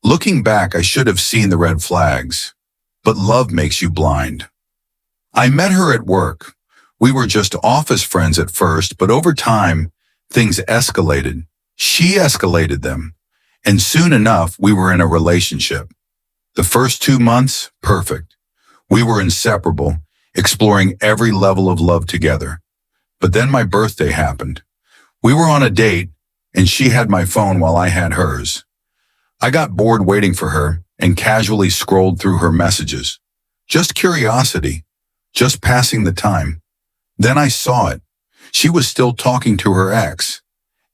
Looking back, I should have seen the red flags, but love makes you blind. I met her at work. We were just office friends at first, but over time, things escalated. She escalated them, and soon enough, we were in a relationship. The first 2 months, perfect. We were inseparable, exploring every level of love together. But then my birthday happened. We were on a date, and she had my phone while I had hers. I got bored waiting for her and casually scrolled through her messages. Just curiosity, just passing the time. Then I saw it. She was still talking to her ex.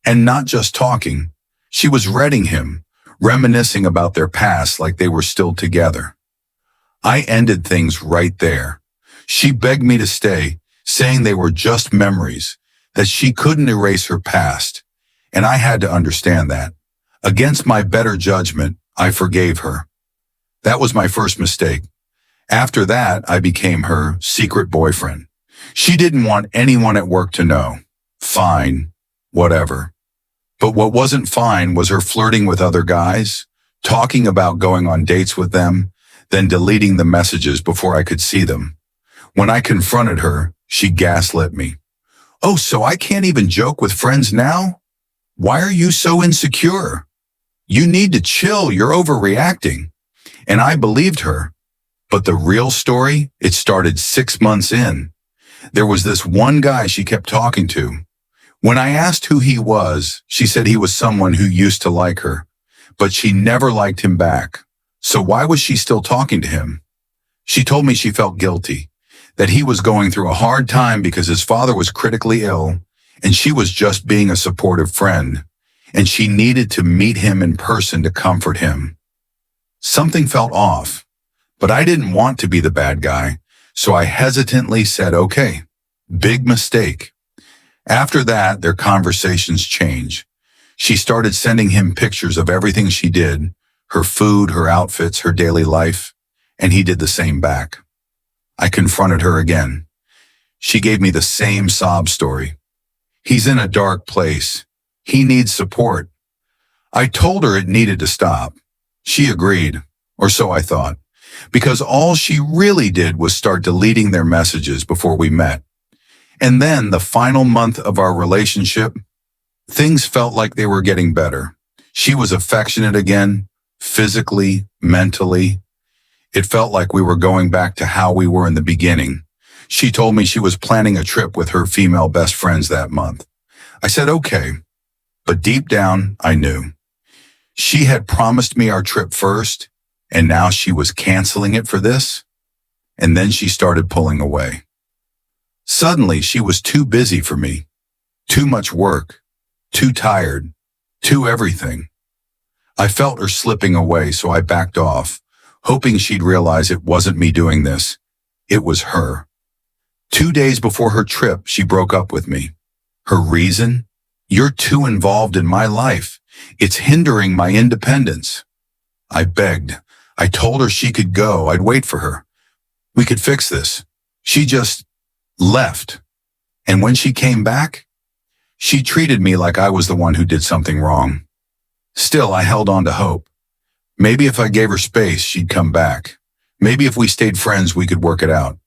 And not just talking. She was reading him, reminiscing about their past like they were still together. I ended things right there. She begged me to stay, saying they were just memories, that she couldn't erase her past. And I had to understand that. Against my better judgment, I forgave her. That was my first mistake. After that, I became her secret boyfriend. She didn't want anyone at work to know. Fine, whatever. But what wasn't fine was her flirting with other guys, talking about going on dates with them, then deleting the messages before I could see them. When I confronted her, she gaslit me. "Oh, so I can't even joke with friends now? Why are you so insecure? You need to chill, you're overreacting." And I believed her. But the real story, it started 6 months in. There was this one guy she kept talking to. When I asked who he was, she said he was someone who used to like her, but she never liked him back. So why was she still talking to him? She told me she felt guilty, that he was going through a hard time because his father was critically ill, and she was just being a supportive friend, and she needed to meet him in person to comfort him. Something felt off, but I didn't want to be the bad guy, so I hesitantly said, "Okay, big mistake." After that, their conversations changed. She started sending him pictures of everything she did, her food, her outfits, her daily life, and he did the same back. I confronted her again. She gave me the same sob story. "He's in a dark place. He needs support." I told her it needed to stop. She agreed, or so I thought, because all she really did was start deleting their messages before we met. And then the final month of our relationship, things felt like they were getting better. She was affectionate again, physically, mentally. It felt like we were going back to how we were in the beginning. She told me she was planning a trip with her female best friends that month. I said, "Okay," but deep down, I knew. She had promised me our trip first, and now she was canceling it for this. And then she started pulling away. Suddenly, she was too busy for me. Too much work. Too tired. Too everything. I felt her slipping away, so I backed off, hoping she'd realize it wasn't me doing this. It was her. 2 days before her trip, she broke up with me. Her reason? "You're too involved in my life. It's hindering my independence." I begged. I told her she could go. I'd wait for her. We could fix this. She just left. And when she came back, she treated me like I was the one who did something wrong. Still, I held on to hope. Maybe if I gave her space, she'd come back. Maybe if we stayed friends, we could work it out.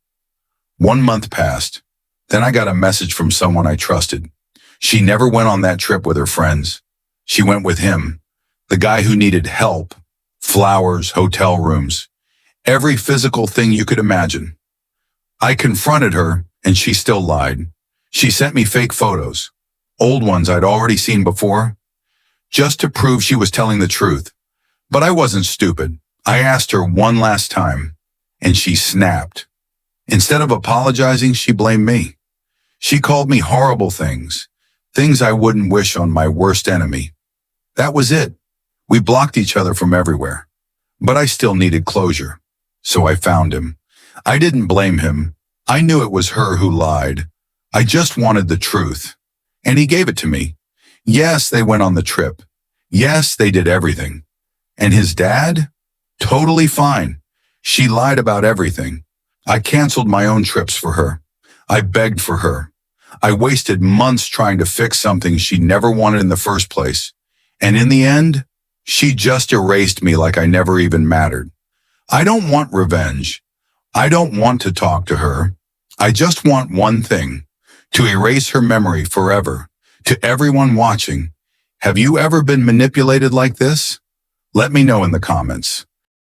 1 month passed. Then I got a message from someone I trusted. She never went on that trip with her friends. She went with him, the guy who needed help, flowers, hotel rooms, every physical thing you could imagine. I confronted her, and she still lied. She sent me fake photos, old ones I'd already seen before, just to prove she was telling the truth. But I wasn't stupid. I asked her one last time, and she snapped. Instead of apologizing, she blamed me. She called me horrible things I wouldn't wish on my worst enemy. That was it. We blocked each other from everywhere. But I still needed closure. So I found him. I didn't blame him. I knew it was her who lied. I just wanted the truth. And he gave it to me. Yes, they went on the trip. Yes, they did everything. And his dad? Totally fine. She lied about everything. I canceled my own trips for her. I begged for her. I wasted months trying to fix something she never wanted in the first place. And in the end, She just erased me like I never even mattered. I don't want revenge. I don't want to talk to her. I just want one thing, to erase her memory forever. To everyone watching, have you ever been manipulated like this? Let me know in the comments.